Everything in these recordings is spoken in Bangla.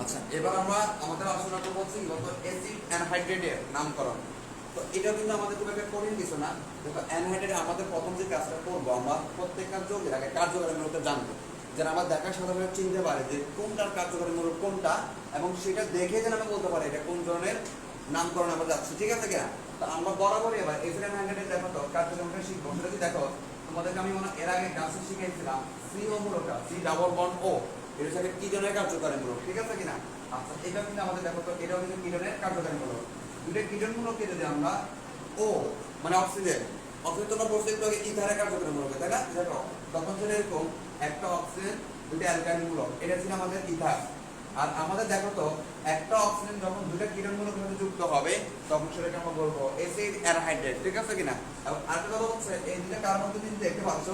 আচ্ছা, এবার আমরা আমাদের আলোচনা করবো হচ্ছে অ্যাসিড অ্যানহাইড্রেটের নামকরণ। তো এটা কিন্তু আমাদের খুব একটা কঠিন কিছু না। দেখো অ্যানহাইড্রেট আমাদের প্রথম যে কাজটা করবো, আমরা প্রত্যেকটা যোগের আগে কার্যকারী মূলকটা জানবো, যেন আমরা দেখার সাথে সাথে চিনতে পারি যে কোনটার কার্যকারী মূলক কোনটা, এবং সেটা দেখে যেন আমরা বলতে পারি এটা কোন ধরনের নামকরণ আমরা যাচ্ছি, ঠিক আছে কিনা। তো আমরা বরাবরই এবার অ্যাসিড অ্যানহাইড্রেটের দেখো তো কার্যকারীটা শিখবো। সেটা যদি দেখো, তোমাদেরকে আমি এর আগে ক্লাসে শিখিয়েছিলাম সিও মূলকটা, সি ডাবল বন্ড ও, এটা হচ্ছে কি ধরনের কার্যকারী মূলক, ঠিক আছে কিনা। আচ্ছা, এটা কিন্তু আমাদের দেখো তো এটাও কিন্তু কিটনের কার্যকারী মূলক। দুটো কিটন মূলককে যদি আমরা ও মানে অক্সিজেন, অক্সিজেন তোমরা বলছো একটু আগে ইথারের কার্যকারী মূলক, তাই না। দেখো তখন ছিল এরকম একটা অক্সিজেন দুটো অ্যালকাইল মূলক, এটা ছিল আমাদের ইথার। আর আমাদের দেখো তো একটা অক্সিজেন যখন দুটো কিটন মূলকের সাথে যুক্ত হবে তখন সেটাকে আমরা বলবো অ্যাসিড অ্যানহাইড্রেট, ঠিক আছে কিনা। এবং আরেকটা কথা হচ্ছে এই দুটো কার্বন যদি দেখতে পাচ্ছ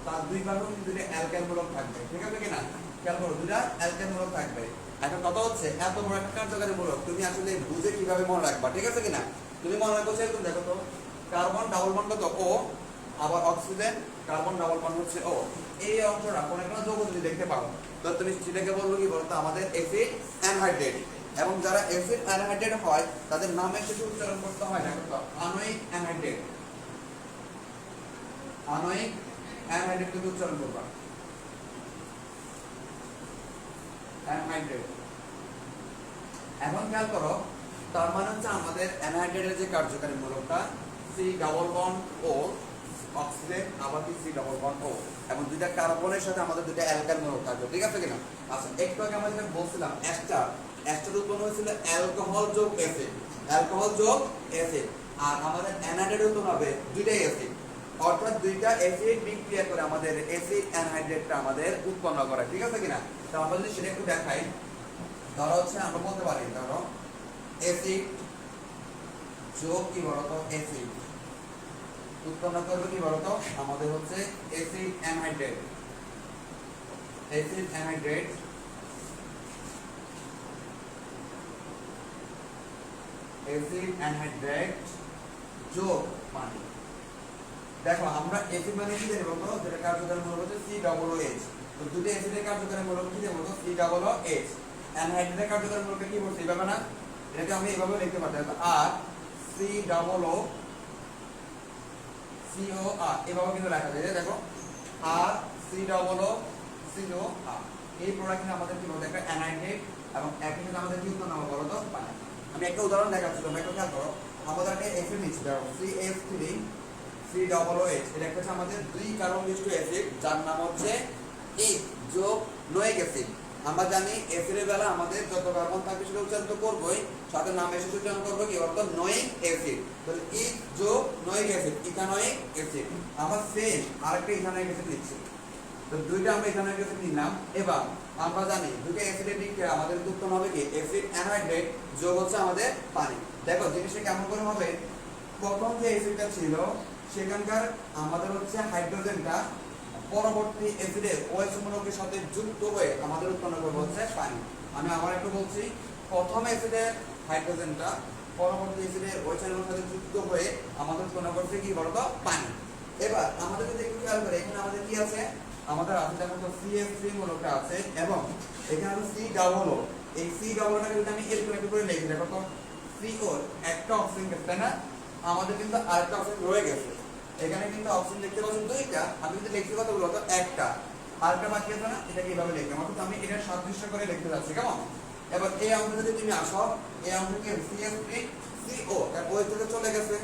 তার দুই পাশে কিন্তু দুটো অ্যালকাইল মূলক থাকবে, ঠিক আছে কিনা। খেয়াল করো দুটা অ্যালকাইল মূলক থাকবে। এখন কথা হচ্ছে এত বড় একটা কার্যকারী মূলক তুমি আসলে বুঝে কিভাবে মনে রাখবা, ঠিক আছে কিনা। তুমি মনে রাখো এরকম দেখো তো, কার্বন ডাবল বন্ড তো ও, আবার অক্সিজেন কার্বন ডাবল বন্ড হচ্ছে ও। এই অংশটা কোন একটা যৌগ যদি দেখতে পাও তো তুমি সেটাকে বলবো কি বলতো আমাদের অ্যাসিড অ্যানহাইড্রেট। এবং যারা অ্যাসিড অ্যানহাইড্রেট হয় তাদের নামের শেষে উচ্চারণ করতে হয় দেখো তো আনোয়িক অ্যানহাইড্রেট, আনোয়িক অ্যানহাইড্রেট কিন্তু উচ্চারণ করবা, অ্যানহাইড্রেট। এখন খেয়াল করো, তার মানে হচ্ছে আমাদের অ্যানহাইড্রেটের যে কার্যকারী মূলকটা সি ডাবল বন্ড ও, অক্সিজেন আবার কি সি ডাবল বন্ড ও, এবং দুইটা কার্বনের সাথে আমাদের দুইটা অ্যালকাইল মূলক থাকবে, ঠিক আছে কিনা। আচ্ছা, একটু আগে আমরা যেটা বলছিলাম এস্টার, এস্টার উৎপন্ন হয়েছিল অ্যালকোহল যোগ অ্যাসিড, অ্যালকোহল যোগ অ্যাসিড। আর আমাদের অ্যানহাইড্রেট উৎপন্ন হবে দুইটাই অ্যাসিড, অর্থাৎ দুইটা অ্যাসিড বিক্রিয়া করে আমাদের অ্যাসিড অ্যানহাইড্রেটটা আমাদের উৎপন্ন করে, ঠিক আছে কিনা। তো আমরা যদি সেটা একটু দেখাই, ধরো হচ্ছে আমরা বলতে পারি ধরো অ্যাসিড যোগ কি বলতো অ্যাসিড উৎপন্ন করবে কি বলতো আমাদের হচ্ছে acid anhydrate, acid anhydrate, acid anhydrate যোগ পানি। দেখো আমরা অ্যাসিড মানে কি জানি বলতো, যেটা কার্যকারী মূলক হচ্ছে সি ডাবল ও এইচ। তো দুটো অ্যাসিডের কার্যকারী মূলক কি জানি বলতো সি ডাবল ও এইচ। অ্যানহাইড্রেটের কার্যকারী মূলক কি বলছে এইভাবে না, এটাকে আমি এইভাবে লিখতে পারতাম আর সি ডাবল ও সিও আর, এভাবে কিন্তু লেখা যায়। দেখো আর সি ডাবল ও সিও আর, এই প্রোডাক্ট কিন্তু আমাদের কি বলতো একটা অ্যানহাইড্রেট, এবং একই সাথে আমাদের কি উৎপন্ন হবে বলতো পানি। আমি একটা উদাহরণ দেখাচ্ছি, তোমরা একটু খেয়াল করো। আমাদের একটা অ্যাসিড নিচ্ছি দেখো CH3 সি ডাবল ও এইচ, এটা একটা হচ্ছে আমাদের দুই কার্বন মিশ্রিত অ্যাসিড যার নাম হচ্ছে এইচ যোগ নোয়িক অ্যাসিড। আমরা জানি অ্যাসিডের বেলা আমাদের যত কার্বন থাকবে সেটা উচ্চারণ করবোই, সাথে নাম এসে উচ্চারণ করবো কি বলতো নোয়িক অ্যাসিড। তাহলে এইচ যোগ নোয়িক অ্যাসিড, ইথানোয়িক অ্যাসিড। আমরা সেম আরেকটা ইথানোয়িক অ্যাসিড নিচ্ছি, তো দুইটা আমরা ইথানোয়িক অ্যাসিড নিলাম। এবার আমরা জানি দুটো অ্যাসিডের বিক্রিয়া আমাদের উৎপন্ন হবে কি অ্যাসিড অ্যানহাইড্রেট যোগ হচ্ছে আমাদের পানি। দেখো জিনিসটা কেমন করে হবে, প্রথম যে অ্যাসিডটা ছিল সেখানকার আমাদের হচ্ছে হাইড্রোজেনটা পরবর্তী অ্যাসিডে OH মূলকের সাথে যুক্ত হয়ে আমাদের উৎপন্ন করবে হচ্ছে পানি। আমি আবার একটু বলছি, প্রথম অ্যাসিডের হাইড্রোজেনটা পরবর্তী অ্যাসিডে OH মূলকের সাথে যুক্ত হয়ে আমাদের উৎপন্ন করছে কি বলতো পানি। এবার আমাদের যদি একটু খেয়াল করে এখানে আমাদের কি আছে, আমাদের আছে দেখো তো CH3 মূলকটা আছে, এবং এখানে আছে সি ডাবল ও। এই সি ডাবল ওটাকে যদি আমি এরকম একটু করে লিখি, দেখো তো CO একটা অক্সিজেন গেছে তাই না, আমাদের কিন্তু আরেকটা অক্সিজেন রয়ে গেছে। এখানে কিন্তু অক্সিজেন দেখতে পাচ্ছেন দুইটা, আমি যদি লিখতে কথা বলতো একটা, আরেকটা বাকি আছে না, এটাকে এইভাবে লিখলাম, অর্থাৎ আমি এটা সাদৃশ্য করে লিখতে যাচ্ছি, কেমন। এবার এই অংশে যদি তুমি আসো, এই অংশে কি CH3 CO আর ওই থেকে চলে গেছে,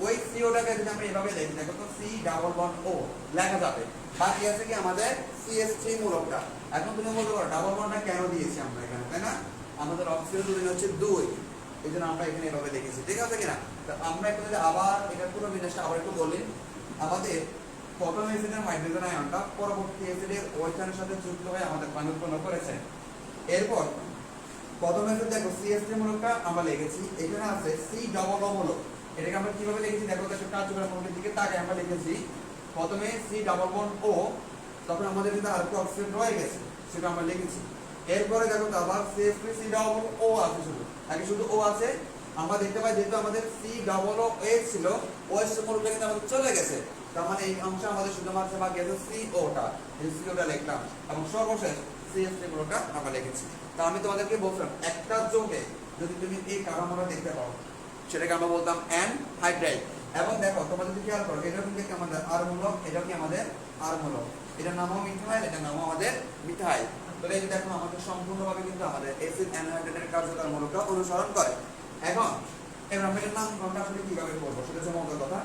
ওই COটাকে যদি আমরা এইভাবে লিখি দেখো তো সি ডাবল বন্ড ও লেখা যাবে। বাকি আছে কি আমাদের CH3 মূলকটা। এখন তুমি বলতে পারো ডাবল বন্ডটা কেন দিয়েছি আমরা এখানে, তাই না, আমাদের অক্সিজেন দুদিন হচ্ছে 2, এই জন্য আমরা এখানে এভাবে লিখেছি, ঠিক আছে কিনা। তো আমরা একটু যদি আবার এটা পুরো বিন্যাসটা আবার একটু বলি, আমাদের প্রথম অ্যাসিডের হাইড্রোজেন আয়নটা পরবর্তী অ্যাসিডের ওইখানের সাথে যুক্ত হয়ে আমাদের পানি উৎপন্ন করেছে। এরপর প্রথম অ্যাসিড দেখো CH3 মূলকটা আমরা লিখেছি, এখানে আছে সি ডাবল ও মূলক, এটাকে আমরা কিভাবে লিখেছি দেখো তো, একটা কার্যকরী মূলকের দিকে তাকাই আমরা লিখেছি প্রথমে সি ডাবল বন্ড ও, তখন আমাদের কিন্তু আরেকটা অক্সিজেন রয়ে গেছে সেটা আমরা লিখেছি। এরপরে দেখো তো আবার CH3 সি ডাবল ও আছে, শুধু আগে শুধু ও আছে। আমরা দেখতে পাই যেহেতু আমাদের সি ডাবল ও এইচ ছিল, OH মূলকটা কিন্তু আমাদের চলে গেছে, তার মানে এই অংশে আমাদের শুধুমাত্র বাকি আছে সিওটা, এই সিওটা লিখলাম এবং সর্বশেষ সিএস3 গুলোটা আমরা লিখেছি। তা আমি তোমাদেরকে বলছিলাম একটা যোগে যদি তুমি এই কাঠামোটা দেখতে পাও সেটাকে আমরা বলতাম অ্যানহাইড্রাইড। এবং দেখো তোমরা যদি খেয়াল করো এটা কিন্তু আমাদের আর মূলক, এটা কি আমাদের আর মূলক, এটার নামও মিথাইল, এটার নামও আমাদের মিথাইল। তাহলে এই দেখো আমাদের সম্পূর্ণভাবে কিন্তু আমাদের অ্যাসিড অ্যানহাইড্রাইডের কার্যকর মূলকটা অনুসরণ করে। এখন এবার আমরা এটার নামকরণটা আসলে কিভাবে করবো সেটা হচ্ছে মজার কথা।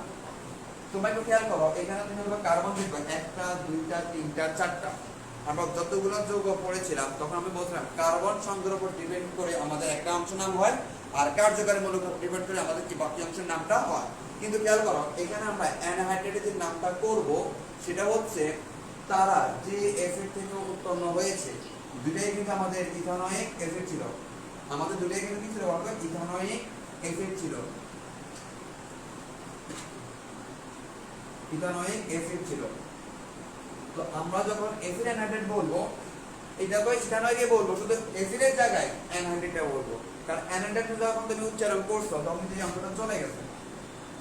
তোমরা একটু খেয়াল করো এখানে তুমি কার্বন দেখবে একটা দুইটা তিনটা চারটা, আমরা যতগুলো যৌগ পড়েছিলাম তখন আমি বলছিলাম কার্বন সংখ্যার উপর ডিপেন্ড করে আমাদের একটা অংশ নাম হয় আর কার্যকারী মূলক উপর ডিপেন্ড করে আমাদের কি বাকি অংশের নামটা হয়। কিন্তু খেয়াল করো এখানে আমরা অ্যানহাইড্রাইডের যে নামটা করব সেটা হচ্ছে তারা যে অ্যাসিড থেকে উৎপন্ন হয়েছে দুটাই কিন্তু আমাদের ইথানোয়িক অ্যাসিড ছিল, আমাদের দুটাই কিন্তু কি ছিল বলতো ইথানোয়িক অ্যাসিড ছিল, ইথানোয়িক অ্যাসিড ছিল। তো আমরা যখন অ্যাসিড অ্যানহাইড্রেট বলবো এটাকে ইথানয়েডে বলবো, শুধু অ্যাসিডের জায়গায় অ্যানহাইড্রেটটা বলবো, কারণ অ্যানহাইড্রেট যখন তুমি উচ্চারণ করছো তখন এই অংশটা চলে গেছে,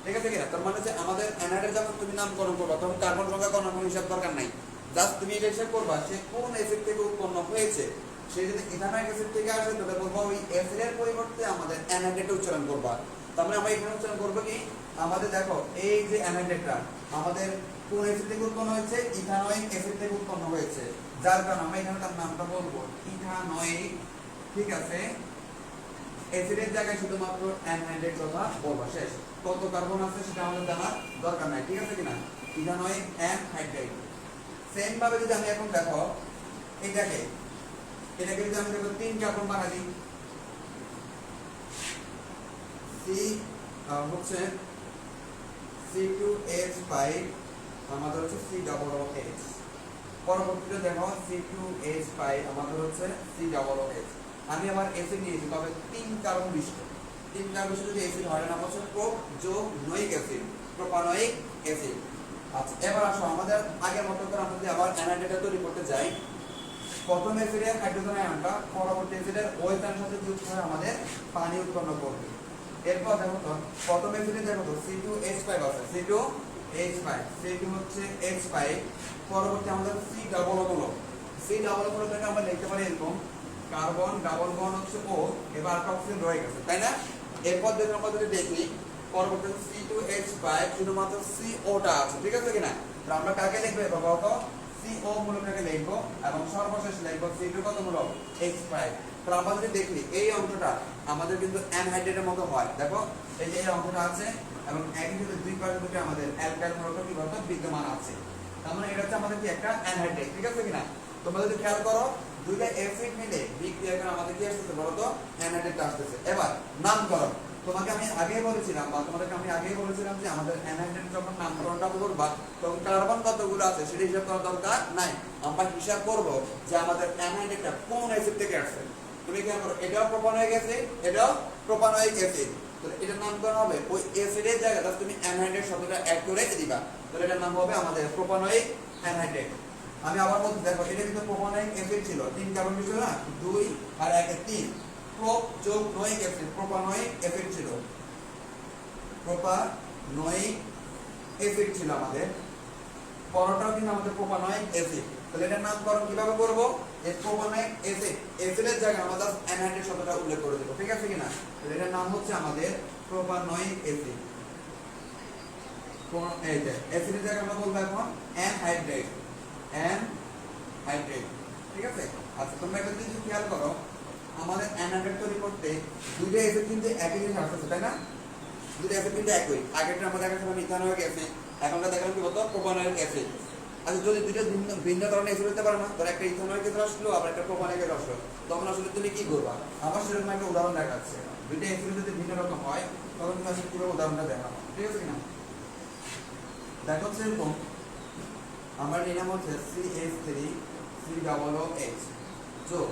ঠিক আছে কিনা? তার মানে যে আমাদের অ্যানহাইড্রেট যখন তুমি নামকরণ করবা তখন কার্বন সংখ্যা কোনো হিসাব দরকার নাই, জাস্ট তুমি এটা হিসাব করবা সে কোন অ্যাসিড থেকে উৎপন্ন হয়েছে। সে যদি ইথানোয়িক অ্যাসিড থেকে আসে তাহলে বলবো ওই অ্যাসিডের পরিবর্তে আমাদের অ্যানহাইড্রেট উচ্চারণ করবা। তার মানে আমরা এখানে উচ্চারণ করবো কি আমাদের দেখো এই যে অ্যানহাইড্রেটটা আমাদের কোন অ্যাসিড থেকে উৎপন্ন হয়েছে, ইথানোয়িক অ্যাসিড থেকে উৎপন্ন হয়েছে, যার কারণে আমরা এখানে তার নামটা বলবো ইথানোয়িক, ঠিক আছে? অ্যাসিডের জায়গায় শুধুমাত্র অ্যানহাইড্রেট কথা বলবো, শেষ। কত কার্বন আছে সেটা আমাদের জানার দরকার নাই, ঠিক আছে কিনা? Ethanoic anhydrate. সেম ভাবে যদি আমি এখন দেখো এটাকে যদি আমি দেখো 3 কার্বন বানাই দিই, সি হচ্ছে C2H5 আমাদের হচ্ছে COOH, পরবর্তীতে দেখো C2H5 আমাদের হচ্ছে COOH। আমি আমার অ্যাসিড নিয়েছি তবে 3 কার্বন বিশিষ্ট, 3 কার্বন বিশিষ্ট যদি অ্যাসিড হয় নাম হচ্ছে প্রোপনোয়িক অ্যাসিড, প্রোপানোয়িক অ্যাসিড। আচ্ছা এবার আসো আমাদের আগের মতো করে আমরা যদি আবার অ্যানাইড্রেট তৈরি করতে যাই, প্রথম অ্যাসিডের হাইড্রোজেন আয়নটা পরবর্তী অ্যাসিডের OH এর সাথে যুক্ত হয়ে আমাদের পানি উৎপন্ন করবে। এরপর দেখো তো প্রথম অ্যাসিডে দেখো তো C2H5 আছে, C2H5 C2 হচ্ছে H5, পরবর্তী আমাদের C ডাবল হলো, C ডাবল হলোটাকে আমরা লিখতে পারি এরকম কার্বন ডাবল বন্ড হচ্ছে O, এবার একটা অক্সিজেন রয়ে গেছে, তাই না? এরপর দেখো আমরা যদি দেখি পরবর্তী C2H5 শুধুমাত্র COটা আছে, ঠিক আছে কিনা? তো আমরা কাকে লিখবো এবার বলতো CO মূলকটাকে লিখবো এবং সর্বশেষ লিখবো C2 কত মূলক H5। তাহলে আমরা যদি দেখি এই অংশটা আমাদের কিন্তু অ্যানহাইড্রেটের মতো হয়, দেখো এই যে এই অংশটা আছে এবং একই সাথে দুই পাশে দুটো আমাদের অ্যালকাইল মূলক কি বলতো বিদ্যমান আছে, তার মানে এটা হচ্ছে আমাদের কি একটা অ্যানহাইড্রেট, ঠিক আছে কিনা? তোমরা যদি খেয়াল করো দুইটা অ্যাসিড মিলে বিক্রিয়া করে আমাদের কি আসছে বলতো অ্যানহাইড্রেট আসছে। এবার নামকরণ তোমাকে আমি আগেই বলেছিলাম বা তোমাদেরকে আমি আগেই বলেছিলাম যে আমাদের অ্যানহাইড্রেট যখন নামকরণটা করবা তখন কার্বন কতগুলো আছে সেটা হিসাব করার দরকার নাই, আমরা হিসাব করব যে আমাদের অ্যানহাইড্রেটটা কোন অ্যাসিড থেকে আসছে। তুমি খেয়াল করো এটাও প্রোপানোয়িক অ্যাসিড, এটাও প্রোপানোয়িক অ্যাসিড, তাহলে এটার নামকরণ হবে ওই অ্যাসিডের জায়গায় তুমি অ্যানহাইড্রেট শব্দটা অ্যাড করে দিবা, তাহলে এটার নাম হবে আমাদের প্রোপানোয়িক অ্যানহাইড্রেট। আমি আবার বলতে দেখো এটা কিন্তু প্রোপানোয়িক অ্যাসিড ছিল, 3 কার্বন ছিল না, 2 আর 1 3, প্রোপ যোগ নোয়িক অ্যাসিড প্রোপানোয়িক অ্যাসিড ছিল, প্রোপানোয়িক অ্যাসিড ছিল আমাদের, পরটাও কিন্তু আমাদের প্রোপানোয়িক অ্যাসিড। তাহলে এটার নামকরণ কিভাবে করব? এই প্রোপানোয়িক অ্যাসিড অ্যাসিডের জায়গায় আমরা জাস্ট অ্যানহাইড্রেট শব্দটা উল্লেখ করে দেব, ঠিক আছে কিনা? তাহলে এটার নাম হচ্ছে আমাদের প্রোপানোয়িক অ্যাসিড। কোন এই যে অ্যাসিডের জায়গায় আমরা বলবো এখন অ্যানহাইড্রেট, অ্যানহাইড্রেট, ঠিক আছে? আচ্ছা তোমরা একটা জিনিস খেয়াল করো আমাদের অ্যানহাইড্রেট তৈরি করতে দুইটা অ্যাসিড কিন্তু একই জিনিস আসছে, তাই না? দুটো অ্যাসিড কিন্তু একই, আগেরটা আমরা দেখাচ্ছিলাম ইথানোয়িক অ্যাসিড, এখনটা দেখালাম কি বলতো প্রোপানোয়িক অ্যাসিড। আচ্ছা যদি দুটো ভিন্ন ধরনের অ্যাসিড হতে পারে না, ধর একটা ইথানোয়িক অ্যাসিড আসলো আবার একটা প্রোপানোয়িক অ্যাসিড আসলো, তখন আসলে তুমি কি করবা? আমার সেরকম একটা উদাহরণ দেখাচ্ছে, দুটো অ্যাসিড যদি ভিন্ন রকম হয় তখন তুমি আসলে কিভাবে উদাহরণটা দেখাবো, ঠিক আছে কিনা? দেখো সেরকম আমরা নিলাম হচ্ছে CH3 COOH যোগ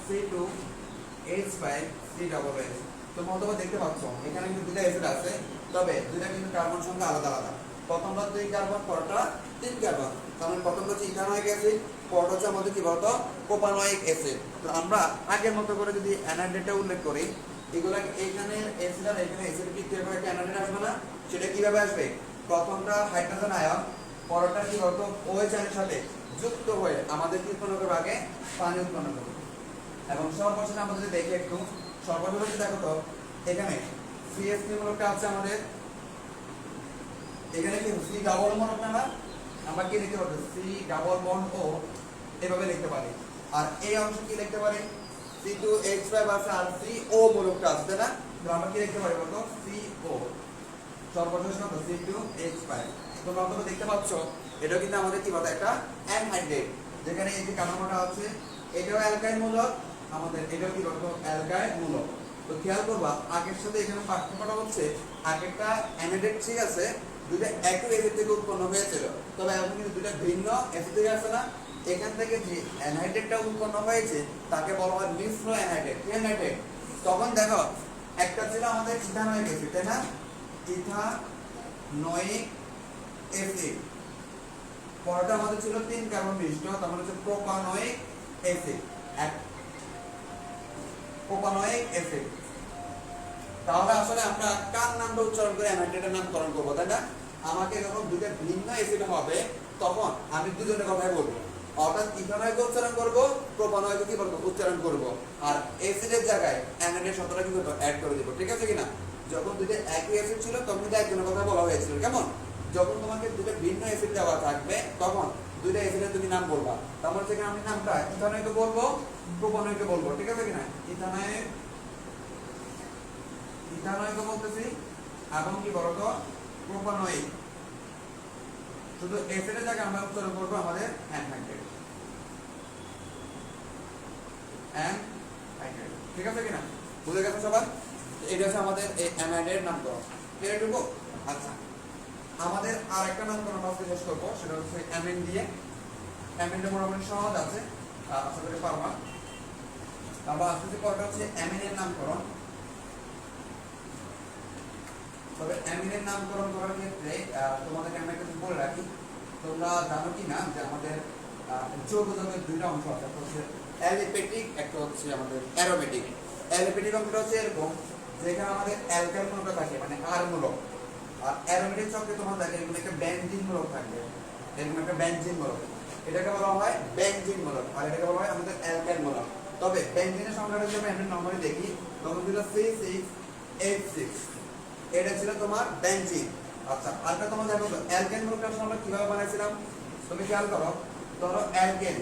C2H5 COOH। তোমরা অথবা দেখতে পাচ্ছ এখানে কিন্তু দুটো অ্যাসিড আছে, তবে দুটো কিন্তু কার্বন সংখ্যা আলাদা আলাদা, প্রথমটা 2 কার্বন পরটা 3 কার্বন, কারণ প্রথমটা হচ্ছে ইথানোয়িক অ্যাসিড, পরটা হচ্ছে আমাদের কি বলতো প্রোপানোয়িক অ্যাসিড। তো আমরা আগের মতো করে যদি অ্যানহাইড্রেটটা উল্লেখ করি, এগুলা এখানে অ্যাসিড আর এখানে অ্যাসিড বিক্রিয়া করে একটা অ্যানহাইড্রেট আসবে না, সেটা কিভাবে আসবে? প্রথমটা হাইড্রোজেন আয়ন, পরটা কি বলতো OH আয়নের সাথে যুক্ত হয়ে আমাদের কি উৎপন্ন করবে, আগে পানি উৎপন্ন করবে। এবং সর্বশেষে আমরা যদি দেখি একটু, সর্বশেষে দেখো তো এখানে CH3 মূলকটা আছে আমাদের, এখানে কি C ডাবল মূলকটা না, আমরা কি লিখতে পারি C ডাবল বন্ড O এভাবে লিখতে পারি। আর এই অংশ কি লিখতে পারি, C2H5 আছে আর CO মূলকটা আছে তাই না, তো আমরা কি লিখতে পারি বলতো CO, সর্বশেষ কত C2H5। তোমরা অন্তত দেখতে পাচ্ছ এটা কিন্তু আমাদের কি বলতো একটা অ্যানহাইড্রেট, যেখানে এই যে কার্বনটা আছে এটাও অ্যালকাইল মূলক, আমাদের এটাও কি বলতো অ্যালকাইল মূলক। তো খেয়াল করবা আগের সাথে এখানে পার্থক্যটা হচ্ছে আগেরটা অ্যানাইড্রেট ঠিক আছে, দুটো একই অ্যাসিড থেকে উৎপন্ন হয়েছিল, তবে এখন কিন্তু দুটো ভিন্ন অ্যাসিড থেকে আসে না। এখান থেকে যে অ্যানহাইড্রেটটা উৎপন্ন হয়েছে তাকে বলা হয় মিশ্র অ্যানহাইড্রেট। কি অ্যানহাইড্রেট? তখন দেখো একটা ছিল আমাদের ইথানয়িক অ্যাসিড তাই না, ইথানয়িক অ্যাসিড, পরটা আমাদের ছিল 3 কার্বন বিশিষ্ট, তার মানে হচ্ছে প্রোপানয়িক অ্যাসিড, প্রোপানয়িক অ্যাসিড। তাহলে আসলে আমরা কার নামটা উচ্চারণ করে অ্যানহাইড্রেটের নামকরণ করব তাই না, আমাকে যখন দুটো ভিন্ন অ্যাসিড হবে তখন আমি দুজনের কথাই বলবো, অর্থাৎ ইথানয়িক উচ্চারণ করব, প্রোপানয়িক কি বলবো উচ্চারণ করব, আর অ্যাসিডের জায়গায় অ্যানহাইড্রেট শব্দটা কি করব অ্যাড করে দিব। ঠিক আছে কিনা? যখন দুটো একই অ্যাসিড ছিল তখন কিন্তু একজনের কথা বলা হয়েছিল, কেমন? যখন তোমাকে দুটো ভিন্ন অ্যাসিড দেওয়া থাকবে তখন দুইটা অ্যাসিডের তুমি নাম বলবা, তারপর থেকে আমি নামটা ইথানয়িক বলবো, প্রোপানয়িক বলবো। ঠিক আছে কিনা? ইথানয়িক, ইথানয়িক বলতেছি এবং কি বলতো প্রোপানয়িক, শুধু অ্যাসিডের জায়গায় আমরা উচ্চারণ করব আমাদের অ্যানহাইড্রেট, অ্যানহাইড্রেট। ঠিক আছে কিনা? বুঝে গেছে সবার? এটা হচ্ছে আমাদের এই অ্যানহাইড্রেট নামকরণ। ক্লিয়ার টুকু? আচ্ছা, আমাদের আরেকটা নামকরণ আজকে শেষ করবো, সেটা হচ্ছে অ্যামিন দিয়ে। অ্যামিনটা মোটামুটি সহজ আছে, আশা করি পারবা। তারপর আজকে পরটা হচ্ছে অ্যামিনের নামকরণ। তবে অ্যামিনের নামকরণ করার ক্ষেত্রে তোমাদেরকে আমি একটা বলে রাখি, তোমরা জানো কি না যে আমাদের যৌগযৌগের দুইটা অংশ আছে, একটা হচ্ছে অ্যালিপেটিক, একটা হচ্ছে আমাদের অ্যারোমেটিক। অ্যালিপেটিক অংশটা হচ্ছে এরকম, যেখানে আমাদের অ্যালকাইল মূলক থাকে মানে আর মূলক, আর অ্যারোমেটিক চক্রে তোমার দেখে এরকম একটা বেনজিন মূলক থাকবে, এরকম একটা বেনজিন মূলক, এটাকে বলা হয় বেনজিন মূলক, আর এটাকে বলা হয় আমাদের অ্যালকাইল মূলক। তবে বেনজিনের সংখ্যাটা যদি আমরা নরমালি দেখি তখন ছিল C6H6, এটা ছিল তোমার বেনজিন। আচ্ছা, আরেকটা তোমার দেখো তো অ্যালকেন গ্রুপটা আমরা কিভাবে বানাইছিলাম, তুমি খেয়াল করো। ধরো অ্যালকেন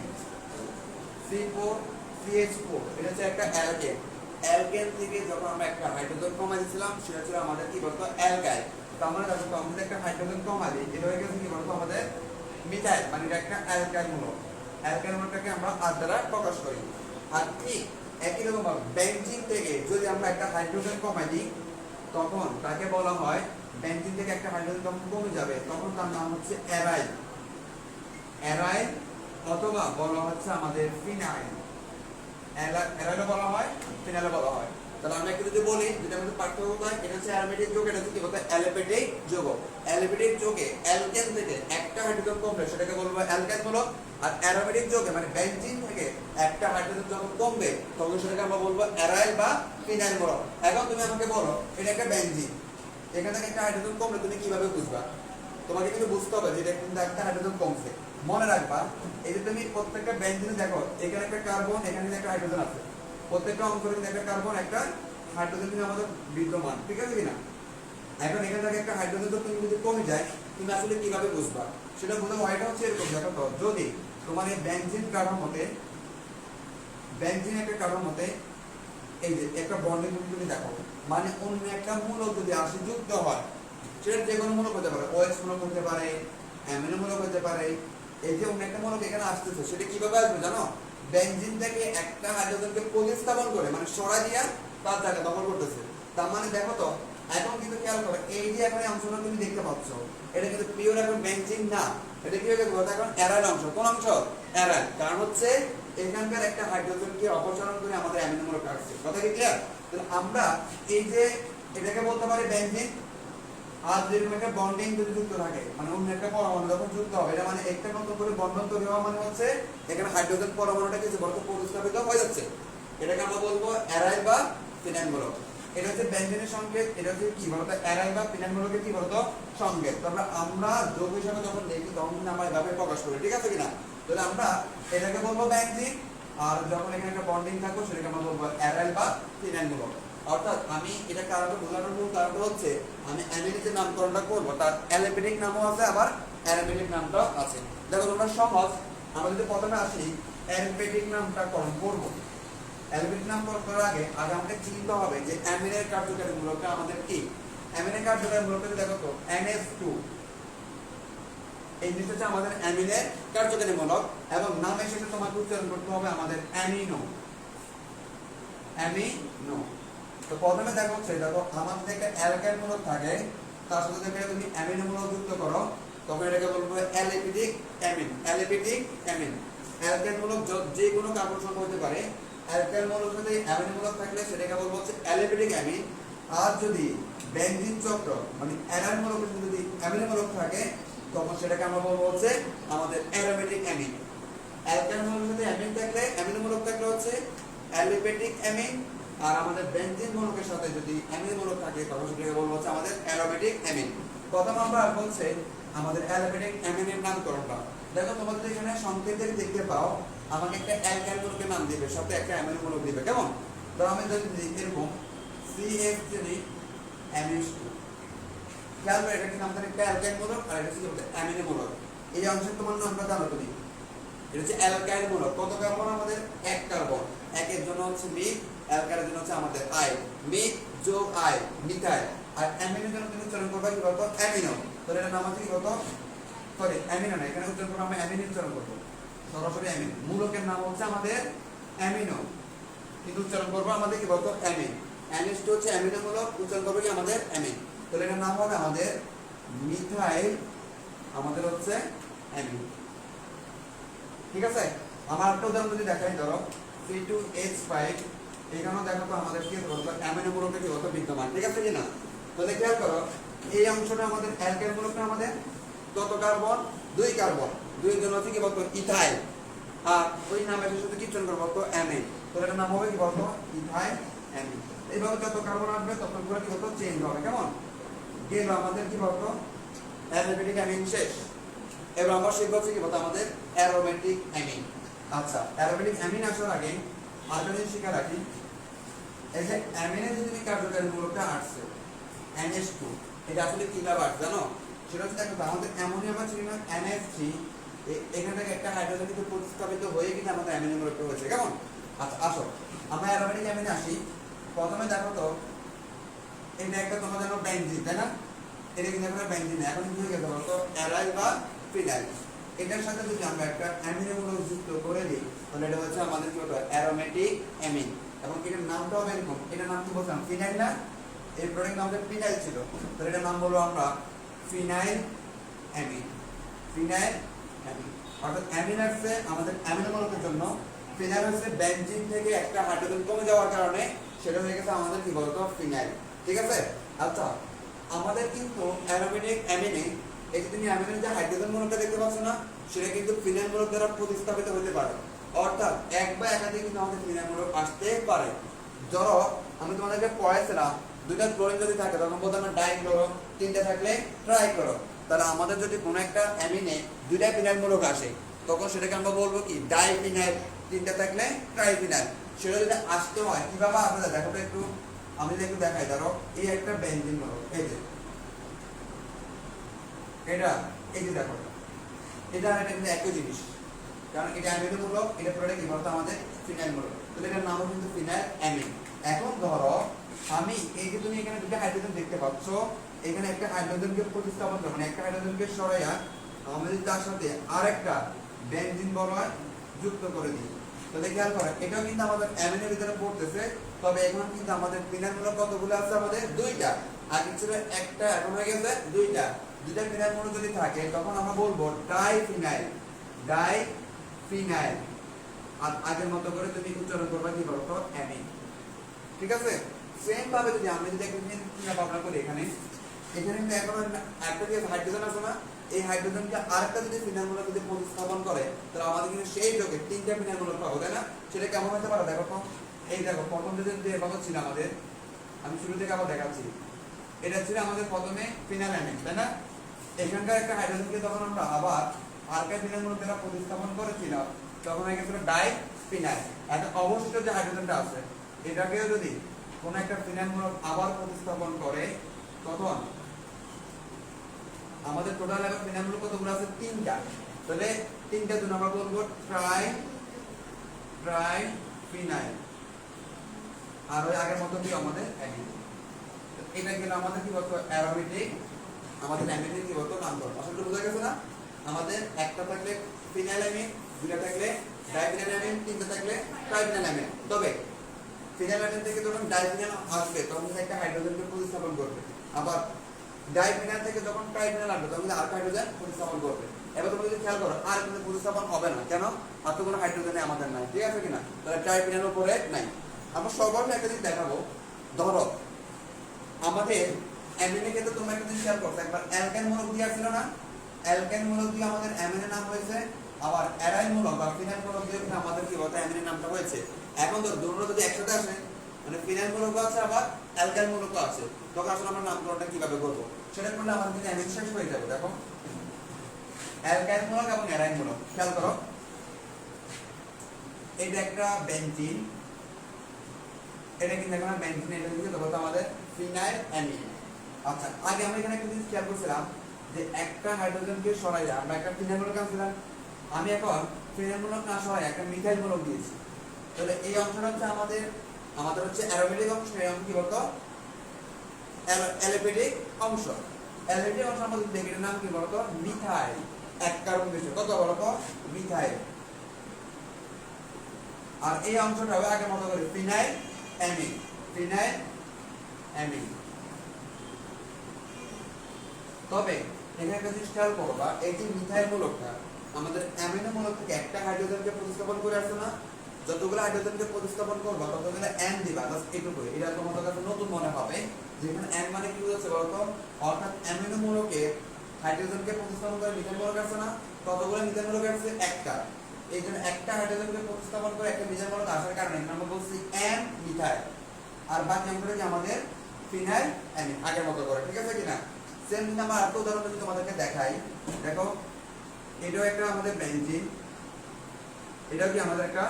C4CH4, এটা হচ্ছে একটা অ্যালকেন। অ্যালকেন থেকে যখন আমরা একটা হাইড্রোজেন কমাই দিয়েছিলাম সেটা ছিল আমাদের কি বলতো অ্যালকাইল। তো আমরা দেখো আমরা একটা হাইড্রোজেন কমাই দিই, এটা হয়ে গেছে কি বলতো আমাদের মিথাইল, মানে এটা একটা অ্যালকাইল মূলক। অ্যালকাইল মূলকটাকে আমরা আর দ্বারা প্রকাশ করি। আর ঠিক একই রকম ভাবে বেনজিন থেকে যদি আমরা একটা হাইড্রোজেন কমাই দিই তখন তাকে বলা হয়, বেনজিন থেকে একটা হাইড্রোজেন যখন কমে যাবে তখন তার নাম হচ্ছে অ্যারাইল, অ্যারাইল, অথবা বলা হচ্ছে আমাদের ফিনাইল। অ্যারাইলও বলা হয়, ফিনাইলও বলা হয়। তাহলে আমরা একটু যদি বলি যেটা আমাদের পার্থক্য হয়, এটা হচ্ছে অ্যারোমেটিক যৌগ, এটা হচ্ছে কি বলতে অ্যালিপেটিক যৌগ। অ্যালিপেটিক যৌগে অ্যালকেন থেকে একটা হাইড্রোজেন কমবে সেটাকে বলবো অ্যালকেন মূলক, আর অ্যারোমেটিক যৌগে মানে বেনজিন থেকে একটা হাইড্রোজেন যখন কমবে তখন সেটাকে আমরা বলবো অ্যারাইল বা ফিনাইল মূলক। এখন তুমি আমাকে বলো এটা একটা বেনজিন, এখান থেকে একটা হাইড্রোজেন কমলে তুমি কিভাবে বুঝবা? তোমাকে কিন্তু বুঝতে হবে যে এটা কিন্তু একটা হাইড্রোজেন কমছে। মনে রাখবা এই যে তুমি প্রত্যেকটা বেনজিনে দেখো এখানে একটা কার্বন, এখানে একটা হাইড্রোজেন আছে, প্রত্যেকটা অংশে কিন্তু একটা কার্বন একটা হাইড্রোজেন কিন্তু আমাদের বিদ্যমান। ঠিক আছে কিনা? এখন এখান থেকে একটা হাইড্রোজেন তো তুমি যদি কমে যায় তুমি আসলে কিভাবে বুঝবা? সেটা বোঝা হয়টা হচ্ছে এরকম, দেখো তো যদি তোমার এই বেনজিন কাঠামোতে, বেনজিন একটা কাঠামোতে এই যে একটা বন্ডে তুমি দেখো, মানে অন্য একটা মূলক যদি আসে যুক্ত হয়, সেটা যে কোনো মূলক হতে পারে, OH মূলক হতে পারে, অ্যামিনো মূলক হতে পারে। এই যে অন্য একটা মূলক এখানে আসতেছে সেটা কিভাবে আসবে জানো? বেনজিন থেকে একটা হাইড্রোজেনকে প্রতিস্থাপন করে মানে সরাই দিয়া তার জায়গা দখল করতেছে। তার মানে দেখো তো এখন কিন্তু খেয়াল করো এই যে এখন অংশটা তুমি দেখতে পাচ্ছ এটা কিন্তু পিওর এখন বেনজিন না, এটা কি হয়ে গেছে এখন অ্যারাইল অংশ। কোন অংশ? অ্যারাইল। কারণ হচ্ছে এখানকার একটা হাইড্রোজেনকে অপসারণ করে আমাদের অ্যামিনো মূলক আসছে। কথা কি ক্লিয়ার? তাহলে আমরা এই যে এটাকে বলতে পারি বেনজিন, আর যেরকম একটা বন্ডিং যদি যুক্ত থাকে মানে অন্য একটা পরমাণু যখন যুক্ত হবে এটা মানে একটা নতুন করে বন্ধন তৈরি হওয়া মানে হচ্ছে এখানে হাইড্রোজেন পরমাণুটা কিছু বলতে প্রতিস্থাপিত হয়ে যাচ্ছে, এটাকে আমরা বলবো অ্যারাইল বা ফিনাইল মূলক। এটা হচ্ছে ব্যঞ্জনের সংকেত, এটা হচ্ছে কি বলতো অ্যারাল বা ফিনাইল মূলকের কি বলতো সংকেত। তারপরে আমরা যৌগ হিসাবে যখন দেখি তখন কিন্তু আমরা এভাবে প্রকাশ করি, ঠিক আছে কিনা? তাহলে আমরা এটাকে বলবো বেনজিন, আর যখন এখানে একটা বন্ডিং থাকবে সেটাকে আমরা বলবো অ্যারাল বা ফিনাইল মূলক। অর্থাৎ আমি এটা কারণটা বোঝানোর মূল কারণটা হচ্ছে আমি অ্যামিনের যে নামকরণটা করবো তার অ্যালোপ্যাথিক নামও আছে আবার অ্যারোমেটিক নামটাও আছে। দেখো তোমরা সহজ, আমরা যদি প্রথমে আসি অ্যালোপ্যাথিক নামটা করণ করবো। অ্যালোপ্যাথিক নামকরণ করার আগে আমাকে চিনতে হবে যে অ্যামিনের কার্যকারী মূলকটা আমাদের কি। অ্যামিনের কার্যকারী মূলকটা দেখো তো NH2, এই জিনিসটা হচ্ছে আমাদের অ্যামিনের কার্যকারী মূলক এবং নামের শেষে তোমাকে উচ্চারণ করতে হবে আমাদের অ্যামিনো। অ্যামিনো। তো প্রথমে দেখো আমাদের একটা অ্যালকাইল মূলক থাকে, তার সাথে যদি তুমি অ্যামিনো মূলক যুক্ত করো তখন এটাকে বলবো অ্যালিপিডিক অ্যামিন। অ্যালিপিডিক অ্যামিন অ্যালকাইল মূলক যে কোনো কার্বন সংখ্যা হতে পারে। অ্যালকাইল মূলক সাথে অ্যামিনো মূলক থাকলে সেটাকে বলবো হচ্ছে অ্যালিপিডিক অ্যামিন। আর যদি বেনজিন চক্র মানে অ্যারাল মূলকের সাথে যদি অ্যামিনো মূলক থাকে তখন সেটাকে আমরা বলবো হচ্ছে আমাদের অ্যারোমেটিক অ্যামিন। অ্যালকাইল মূলকের সাথে অ্যামিন থাকলে অ্যামিনো মূলক থাকলে হচ্ছে অ্যালিপেটিক অ্যামিন, আর আমাদের বেনজিন মূলকের সাথে যদি অ্যামিনো মূলক থাকে তখন সেটাকে বলবো হচ্ছে আমাদের অ্যারোমেটিক অ্যামিন। প্রথম আমরা বলছে আমাদের অ্যালোপ্যাথিক অ্যামিনের নামকরণটা। দেখো তোমাদের এখানে সংকেতে দেখতে পাও আমাকে একটা অ্যালকাইল মূলকের নাম দিবে, সাথে একটা অ্যামিনো মূলক দিবে, কেমন? তো আমি যদি এরকম CH3NH2, খেয়াল করে এটা কিন্তু আমাদের একটা অ্যালকাইল মূলক আর এটা হচ্ছে অ্যামিনো মূলক। এই অংশে তোমার নামটা জানো তুমি, এটা হচ্ছে অ্যালকাইল মূলক। কত কার্বন আমাদের? এক কার্বন। একের জন্য হচ্ছে মিথ, অ্যালকাইলের জন্য হচ্ছে আমাদের আই। মিথ যোগ আই মিথাইল। আর অ্যামিনোর জন্য তুমি উচ্চারণ করবে কি বলতো অ্যামিনো। তাহলে এর নাম হচ্ছে কি বলতো, সরি অ্যামিনো না, এখানে উচ্চারণ করব আমরা অ্যামিনো উচ্চারণ করব, সরাসরি অ্যামিনো। মূলকের নাম হচ্ছে আমাদের অ্যামিনো, কিন্তু উচ্চারণ করব আমাদের কি বলতো অ্যামিন। NH2 হচ্ছে অ্যামিনো মূলক, উচ্চারণ করব কি আমাদের অ্যামিন। তাহলে এর নাম হবে আমাদের মিথাইল, আমাদের হচ্ছে অ্যামিন, ঠিক আছে? আমার একটা উদাহরণ যদি দেখাই, ধরো C2H5, এখানেও দেখো তো আমাদের কি বলতো অ্যামিনো মূলকটা কি বলতো বিদ্যমান, ঠিক আছে কিনা? তাহলে খেয়াল করো এই অংশটা আমাদের অ্যালকাইল মূলকটা আমাদের কত কার্বন? 2 কার্বন। 2 জন্য হচ্ছে কি বলতো ইথাইল, আর ওই নামের সাথে কি উচ্চারণ করবো তো অ্যামিন। তাহলে এটার নাম হবে কি বলতো ইথাইল অ্যামিন। এইভাবে যত কার্বন আসবে তত করে কি বলতো চেঞ্জ হবে, কেমন? গেল আমাদের কি বলতো অ্যালোপ্যাথিক অ্যামিন শেষ। এবার আমরা শিখবো কি বলতো আমাদের অ্যারোমেটিক অ্যামিন। আচ্ছা, অ্যারোমেটিক অ্যামিন আসার আগে আরেকটা জিনিস শিখে রাখি, এই যে অ্যামিনের যে তুমি কার্যকারী মূলকটা আসছে NH2, এটা আসলে কিভাবে আসছে জানো? সেটা হচ্ছে দেখো আমাদের অ্যামোনিয়াম আছে কিনা NH3, এখান থেকে একটা হাইড্রোজেন কিন্তু প্রতিস্থাপিত হয়ে কিন্তু আমাদের অ্যামিনো মূলকটা হয়েছে, কেমন? আচ্ছা আসো আমরা অ্যারোমেটিক অ্যামিনে আসি। প্রথমে দেখো তো এটা একটা তোমার জানো বেনজিন, তাই না? এটা কিন্তু একটা বেনজিন, এখন কি হয়ে গেছে বলতো অ্যারাইল বা ফিনাইল। এটার সাথে যদি আমরা একটা অ্যামিনো মূলক যুক্ত করে দিই তাহলে এটা হচ্ছে আমাদের কি হলো অ্যারোমেটিক অ্যামিন। এবং এটার নামটা হবে এরকম, এটার নাম কি বলছিলাম ফিনাইল না? এই প্রোডাক্ট নাম আমাদের ফিনাইল ছিল, তাহলে এটার নাম বলবো আমরা ফিনাইল অ্যামিন। ফিনাইল অ্যামিন অর্থাৎ অ্যামিন আসছে আমাদের অ্যামিনো মূলকের জন্য, ফিনাইল হচ্ছে বেনজিন থেকে একটা হাইড্রোজেন কমে যাওয়ার কারণে সেটা হয়ে গেছে আমাদের কি বলতো ফিনাইল, ঠিক আছে? আচ্ছা আমাদের কিন্তু অ্যারোমেটিক অ্যামিনে এই যে তুমি অ্যামিনের যে হাইড্রোজেন মূলকটা দেখতে পাচ্ছ না, সেটা কিন্তু ফিনাইল মূলক দ্বারা প্রতিস্থাপিত হতে পারে। অর্থাৎ এক বা একাধিক কিন্তু আমাদের ফিনাইল মূলক আসতে পারে। ধরো আমি তোমাদেরকে পড়াইছিলাম দুইটা ক্লোরিন যদি থাকে তখন বলতো আমরা ডাইক্লোরো, তিনটা থাকলে ট্রাইক্লোরো। তাহলে আমাদের যদি কোনো একটা অ্যামিনে দুইটা ফিনাইল মূলক আসে তখন সেটাকে আমরা বলবো কি ডাইফিনাইল, তিনটা থাকলে ট্রাইফিনাইল। সেটা যদি আসতে হয় কিভাবে আপনাদের দেখো তো একটু, আমি যদি একটু দেখাই, ধরো এই একটা বেনজিন মূলক, এই যে এটা, এই যে দেখো এটা আর এটা কিন্তু একই জিনিস, কারণ এটা অ্যামিনো মূলক, এটা পুরোটা কি বলতো আমাদের ফিনাইল মূলক। তাহলে এটার নামও কিন্তু ফিনাইল অ্যামিন। এখন ধরো আমি এই যে তুমি এখানে দুটো হাইড্রোজেন দেখতে পাচ্ছ, এখানে একটা হাইড্রোজেনকে প্রতিস্থাপন করে মানে একটা হাইড্রোজেনকে সরাইয়া আমরা যদি তার সাথে আরেকটা বেনজিন বলয় যুক্ত করে দিই তাহলে খেয়াল করো এটাও কিন্তু আমাদের অ্যামিনের ভিতরে পড়তেছে। তবে এখন কিন্তু আমাদের ফিনাইল মূলক কতগুলো আছে? আমাদের দুইটা। আগে ছিল একটা, এখন হয়ে গেছে দুইটা। দুইটা ফিনাইল মূলক যদি থাকে তখন আমরা বলবো ডাইফিনাইল। ডাইফিনাইল। আর আগের মতো করে তুমি উচ্চারণ করবা কি বলতো অ্যামিন, ঠিক আছে? সেম ভাবে যদি আমরা যদি একটা চিন্তা ভাবনা করি, এখানে কিন্তু এখন একটা যে হাইড্রোজেন আছে না, এই হাইড্রোজেনকে আরেকটা যদি ফিনাইল মূলক যদি প্রতিস্থাপন করে তাহলে আমাদের কিন্তু সেই যোগে তিনটা ফিনাইল মূলক পাবো, তাই না? সেটা কেমন হতে পারে দেখো তো, এই দেখো প্রথম যে এভাবে ছিল আমাদের আমি শুরু থেকে আবার দেখাচ্ছি। এটা ছিল আমাদের প্রথমে ফিনাইলামিন, তাই না? এখানকার একটা হাইড্রোজেনকে যখন আমরা আবার আলকাইল মূলক দ্বারা প্রতিস্থাপন করেছিলাম তখন হয়ে গেছিল ডাই ফিনাইল। এখন অবশিষ্ট যে হাইড্রোজেনটা আছে এটাকেও যদি কোন একটা ফিনাইল মূলক আবার প্রতিস্থাপন করে তখন আমাদের টোটাল এখন ফিনাইল মূলক কতগুলো আছে? 3টা। তাহলে 3টা জন্য আমরা বলবো ট্রাই ফিনাইল। আর ওই আগের মতো কি আমাদের অ্যামিন। এটা গেল আমাদের কি বলতো অ্যারোমেটিক, আমাদের অ্যামিনের কি বলতো নামকরণ। আসলে বোঝা গেছে না? আমাদের একটা থাকলে ফিনাইলামিন, দুইটা থাকলে ডাইফিনাইলামিন, তিনটা থাকলে ট্রাইফিনাইলামিন। তবে ফিনাইলামিন থেকে যখন ডাইফিনাইল আসবে তখন একটা হাইড্রোজেনকে প্রতিস্থাপন করবে। আবার ডাইফিনাইল থেকে যখন ট্রাইফিনাইল আসবে তখন আর হাইড্রোজেন প্রতিস্থাপন করবে। এবার তুমি যদি খেয়াল করো আর কিন্তু প্রতিস্থাপন হবে না, কেন? আর তো কোনো হাইড্রোজেন আমাদের নাই, ঠিক আছে কিনা? তাহলে ট্রাইফিনাইল উপরে নাই। আমরা সর্বপ্রথম একটা জিনিস দেখাবো। ধরো আমাদের অ্যামিনে ক্ষেত্রে তোমরা একটা জিনিস খেয়াল করছো, একবার অ্যালকেন মূলক দিয়ে আসছিল না? অ্যালকেন মূলক দিয়ে আমাদের অ্যামিনের নাম হয়েছে, আবার অ্যারাইল মূলক বা ফিনাইল মূলক দিয়ে আমাদের কি বলতো অ্যামিনের নামটা হয়েছে। এখন তো দুটো যদি একসাথে আসে মানে ফিনাইল মূলকও আছে আবার অ্যালকেন মূলকও আছে, তখন আসলে আমরা নামকরণটা কিভাবে করবো? সেটা করলে আমাদের কিন্তু অ্যামিন শেষ হয়ে যাবে। দেখো অ্যালকাইল মূলক এবং অ্যারাইল মূলক খেয়াল করো, এটা একটা বেনজিন, এটা কিন্তু এখন বেনজিন, এটা কিন্তু বলতো আমাদের ফিনাইল অ্যামিন। আচ্ছা, আগে আমরা এখানে একটা জিনিস খেয়াল করছিলাম যে একটা হাইড্রোজেনকে সরাই আমরা একটা ফিনাইল মূলক আনছিলাম, আমি এখন ফিনাইল মূলক না সরাই একটা মিথাইল মূলক দিয়েছি। তাহলে এই অংশটা হচ্ছে আমাদের হচ্ছে অ্যারোমেটিক অংশ, এই অংশ কি বলতো অ্যালোপেটিক অংশ। অ্যালোপেটিক অংশ আমাদের দেখে এর নাম কি বলতো মিথাইল, এক কার্বন বেশি কত বলতো মিথাইল। আর এই অংশটা হবে আগের মতো করে ফিনাইল অ্যামিন, ফিনাইল অ্যামিন। তবে এখানে একটা জিনিস খেয়াল করবা, এই যে মিথাইল মূলকটা আমাদের অ্যামিনো মূলক থেকে একটা হাইড্রোজেনকে প্রতিস্থাপন করে আসছে না? যতগুলো হাইড্রোজেনকে প্রতিস্থাপন করবা ততগুলো n দিবা, জাস্ট এটুকু। এটা তোমাদের কাছে নতুন মনে হবে যেখানে n মানে কি বোঝাচ্ছে বলতো, অর্থাৎ অ্যামিনো মূলকে হাইড্রোজেনকে প্রতিস্থাপন করে মিথাইল মূলক আসছে না? কতগুলো মিথাইল মূলক আসছে? একটা। এই জন্য একটা হাইড্রোজেনকে প্রতিস্থাপন করে একটা মিথাইল মূলক আসার কারণে আমরা বলছি n মিথাইল, আর বাকি অংশটা কি আমাদের ফিনাইল অ্যামিন আগের মতো করে, ঠিক আছে কিনা? সেম কিন্তু আমরা আরেকটা উদাহরণ যদি তোমাদেরকে দেখাই, দেখো এটাও একটা আমাদের বেনজিন, এটাও কি আমাদের একটা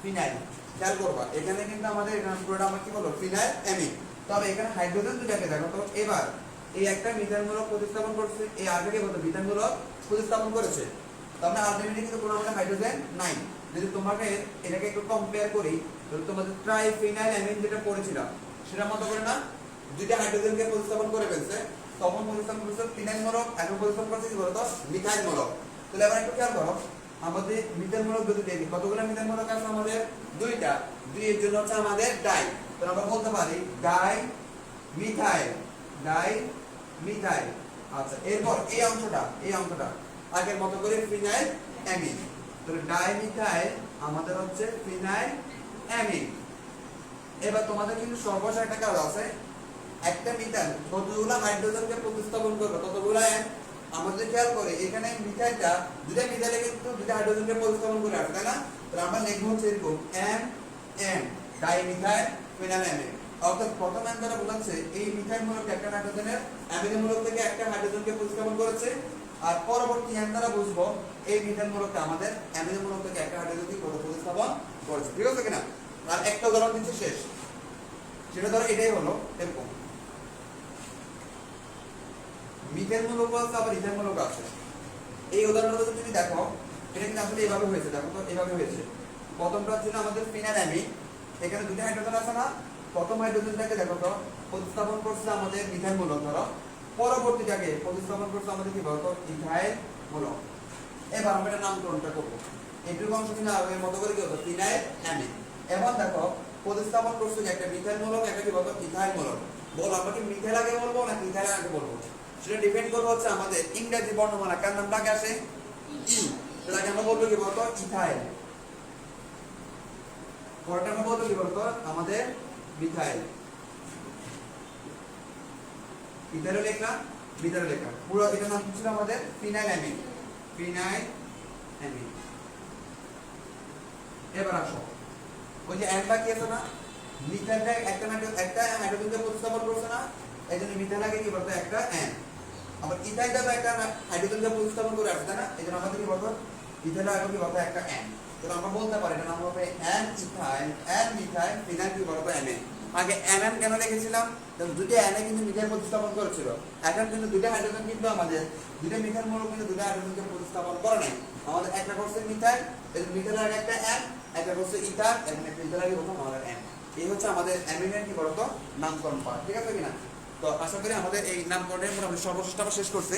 ফিনাইল। খেয়াল করবা এখানে কিন্তু আমাদের পুরোটা আমরা কি বলবো ফিনাইল অ্যামিন। তবে এখানে হাইড্রোজেন দুটাকে দেখো তো, এবার এই একটা মিথাইল মূলক প্রতিস্থাপন করছে, এই আগে কি বলতো মিথাইল মূলক প্রতিস্থাপন করেছে, তাহলে আলটিমেটলি কিন্তু কোনো আমাদের হাইড্রোজেন নাই। যদি তোমাকে এটাকে একটু কম্পেয়ার করি তাহলে তোমাদের ট্রাইফিনাইল অ্যামিন যেটা পড়েছিলাম সেটার মতো করে না, দুইটা হাইড্রোজেনকে প্রতিস্থাপন করে ফেলছে, তখন প্রতিস্থাপন করছে ফিনাইল মূলক, এখন প্রতিস্থাপন করছে কি বলতো মিথাইল মূলক। তাহলে এবার একটু খেয়াল করো আমাদের মিথাইল মূলক যদি দেখি কতগুলো মিথাইল মূলক আছে আমাদের? দুইটা, দুইয়ের জন্য হচ্ছে আমাদের ডাই। তাহলে আমরা বলতে পারি ডাই মিথাইল, ডাই মিথাইল। আচ্ছা, এরপর এই অংশটা আগের মতো করে ফিনাইল অ্যামিন। তাহলে ডাই মিথাইল আমাদের হচ্ছে ফিনাইল অ্যামিন। এবার তোমাদের কিন্তু সর্বশেষ একটা কাজ আছে, একটা মিথাইল কতগুলো হাইড্রোজেনকে প্রতিস্থাপন করবে ততগুলো আমাদের খেয়াল করে এখানে মিথাইলটা দুটা মিথাইলে কিন্তু দুটা হাইড্রোজেনকে প্রতিস্থাপন করে আসে, তাই না? তাহলে আমরা লিখবো হচ্ছে এরকম M di methyl phenyl amine. অর্থাৎ প্রথম অ্যান্সারটা বোঝাচ্ছে এই মিথাইল মূলক একটা হাইড্রোজেনের অ্যামিনো মূলক থেকে একটা হাইড্রোজেনকে প্রতিস্থাপন করেছে, আর পরবর্তী অ্যান্সারটা বুঝবো এই মিথাইল মূলকটা আমাদের অ্যামিনো মূলক থেকে একটা হাইড্রোজেনকে প্রতিস্থাপন করেছে, ঠিক আছে কিনা? আর একটা উদাহরণ দিচ্ছি শেষ, সেটা ধরো এটাই হলো এরকম মিথাইল মূলক আছে আবার ইথাইল মূলক আছে। এই উদাহরণটা যদি তুমি দেখো এটা কিন্তু আসলে এইভাবে হয়েছে, দেখো তো এইভাবে হয়েছে। প্রথমটা ছিল আমাদের ফিনাইল অ্যামিন, এখানে দুটো হাইড্রোজেন আছে না? প্রথম হাইড্রোজেনটাকে দেখো তো প্রতিস্থাপন করছে আমাদের মিথাইল মূলক, ধরো পরবর্তীটাকে প্রতিস্থাপন করছে আমাদের কি বলতো ইথাইল মূলক। এবার আমরা এটা নামকরণটা করবো, এইটুকু অংশ কিন্তু আগের মতো করে কি হতো ফিনাইল অ্যামিন। এবার দেখো প্রতিস্থাপন করছে একটা মিথাইল মূলক একটা কি বলতো ইথাইল মূলক। বলো আমরা কি মিথাইল আগে বলবো না ইথাইল আগে বলবো? সেটা ডিপেন্ড করবে হচ্ছে আমাদের ইংরেজি বর্ণমালা কার নামটা আগে আসে ই, তাহলে আমরা বলবো কি বলতো ইথাইল, পরেরটা আমরা বলবো কি বলতো আমাদের মিথাইল। ইথাইল লিখলাম মিথাইল লিখলাম, পুরো এটা নাম ছিল আমাদের ফিনাইল অ্যামিন, ফিনাইল অ্যামিন। এবার আসো ওই যে এক বাকি আছে না, মিথাইলটা একটা হাইড্রোজেনকে প্রতিস্থাপন করছে না, এই জন্য মিথাইলটাকে কি বলতো একটা N। আবার ইথাইলটা তো একটা হাইড্রোজেনকে প্রতিস্থাপন করে আসছে না, এই জন্য আমাদের কি বলতো ইথাইলটা কি বলতো একটা N। তো আমরা বলতে পারি এটা নাম হবে N ethyl, N methyl, phenyl কি বলতো Na। আগে NN কেন লিখেছিলাম? কারণ দুটো Na কিন্তু মিথাইল প্রতিস্থাপন করেছিল, এখন কিন্তু দুটো হাইড্রোজেন কিন্তু আমাদের দুটো মিথাইল মৌল কিন্তু দুটো হাইড্রোজেনকে প্রতিস্থাপন করে নাই। আমাদের একটা করছে মিথাইল, এই মিথাইলের আগে একটা N, একটা করছে ইথাইল, এখানে একটা ইথাইল আগে বলতো আমাদের N। এই হচ্ছে আমাদের অ্যামিনের কি বলতো নামকরণ পার্ট, ঠিক আছে কিনা? তো আশা করি আমাদের এই নামকরণের মোটামুটি সর্বশেষটা আমরা শেষ করছি।